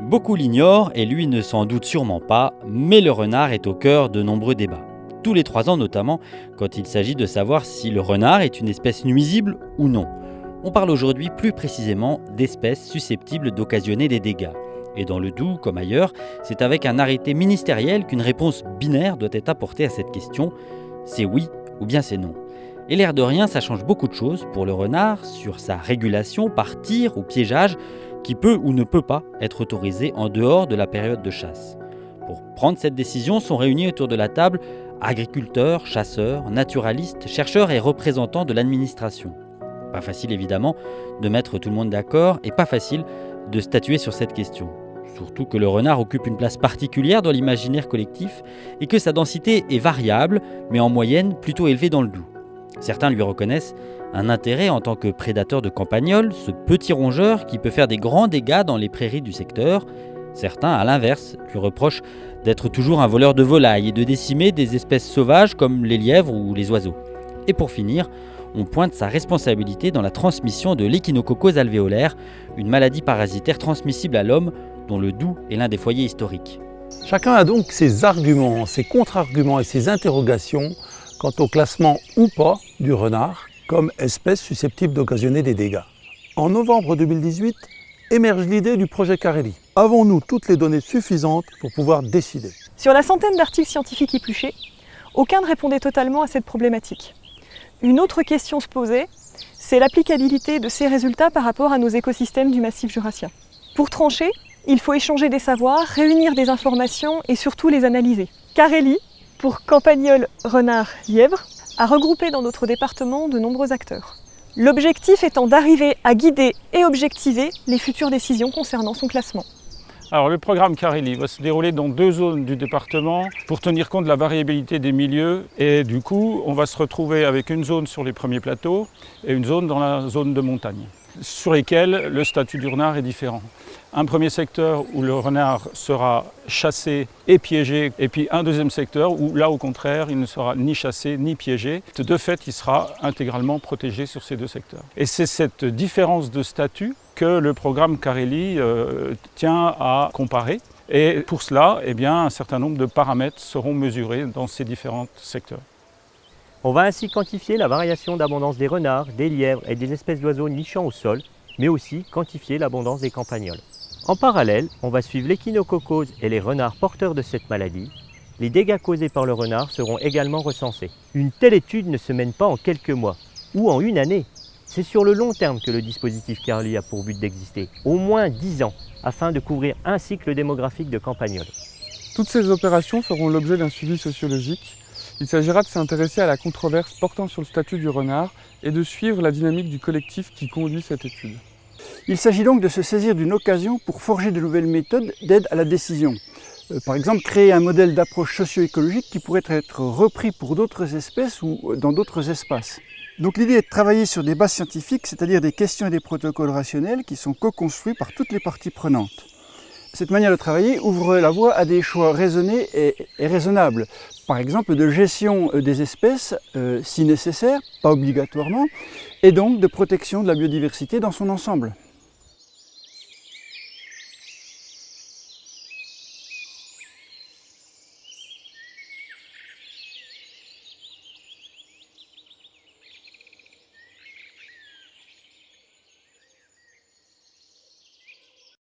Beaucoup l'ignorent et lui ne s'en doute sûrement pas, mais le renard est au cœur de nombreux débats. Tous les 3 ans notamment, quand il s'agit de savoir si le renard est une espèce nuisible ou non. On parle aujourd'hui plus précisément d'espèces susceptibles d'occasionner des dégâts. Et dans le Doubs, comme ailleurs, c'est avec un arrêté ministériel qu'une réponse binaire doit être apportée à cette question. C'est oui ou bien c'est non. Et l'air de rien, ça change beaucoup de choses pour le renard sur sa régulation par tir ou piégeage qui peut ou ne peut pas être autorisé en dehors de la période de chasse. Pour prendre cette décision sont réunis autour de la table agriculteurs, chasseurs, naturalistes, chercheurs et représentants de l'administration. Pas facile évidemment de mettre tout le monde d'accord et pas facile de statuer sur cette question. Surtout que le renard occupe une place particulière dans l'imaginaire collectif et que sa densité est variable, mais en moyenne plutôt élevée dans le Doubs. Certains lui reconnaissent un intérêt en tant que prédateur de campagnols, ce petit rongeur qui peut faire des grands dégâts dans les prairies du secteur. Certains, à l'inverse, lui reprochent d'être toujours un voleur de volailles et de décimer des espèces sauvages comme les lièvres ou les oiseaux. Et pour finir, on pointe sa responsabilité dans la transmission de l'échinococose alvéolaire, une maladie parasitaire transmissible à l'homme dont le Doubs est l'un des foyers historiques. Chacun a donc ses arguments, ses contre-arguments et ses interrogations quant au classement ou pas du renard comme espèce susceptible d'occasionner des dégâts. En novembre 2018, émerge l'idée du projet Carelli. Avons-nous toutes les données suffisantes pour pouvoir décider ? Sur la centaine d'articles scientifiques épluchés, aucun ne répondait totalement à cette problématique. Une autre question se posait, c'est l'applicabilité de ces résultats par rapport à nos écosystèmes du massif jurassien. Pour trancher, il faut échanger des savoirs, réunir des informations et surtout les analyser. Carelli, pour campagnol, renard, lièvre, a regroupé dans notre département de nombreux acteurs. L'objectif étant d'arriver à guider et objectiver les futures décisions concernant son classement. Alors le programme Carelli va se dérouler dans 2 zones du département pour tenir compte de la variabilité des milieux et du coup on va se retrouver avec une zone sur les premiers plateaux et une zone dans la zone de montagne sur lesquelles le statut du renard est différent. Un premier secteur où le renard sera chassé et piégé et puis un deuxième secteur où là au contraire il ne sera ni chassé ni piégé. De fait il sera intégralement protégé sur ces 2 secteurs. Et c'est cette différence de statut que le programme Carelli tient à comparer. Et pour cela, un certain nombre de paramètres seront mesurés dans ces différents secteurs. On va ainsi quantifier la variation d'abondance des renards, des lièvres et des espèces d'oiseaux nichant au sol, mais aussi quantifier l'abondance des campagnols. En parallèle, on va suivre l'échinococose et les renards porteurs de cette maladie. Les dégâts causés par le renard seront également recensés. Une telle étude ne se mène pas en quelques mois ou en une année. C'est sur le long terme que le dispositif Carelli a pour but d'exister, au moins 10 ans, afin de couvrir un cycle démographique de campagnols. Toutes ces opérations feront l'objet d'un suivi sociologique. Il s'agira de s'intéresser à la controverse portant sur le statut du renard et de suivre la dynamique du collectif qui conduit cette étude. Il s'agit donc de se saisir d'une occasion pour forger de nouvelles méthodes d'aide à la décision. Par exemple, créer un modèle d'approche socio-écologique qui pourrait être repris pour d'autres espèces ou dans d'autres espaces. Donc l'idée est de travailler sur des bases scientifiques, c'est-à-dire des questions et des protocoles rationnels qui sont co-construits par toutes les parties prenantes. Cette manière de travailler ouvre la voie à des choix raisonnés et raisonnables. Par exemple, de gestion des espèces, si nécessaire, pas obligatoirement, et donc de protection de la biodiversité dans son ensemble.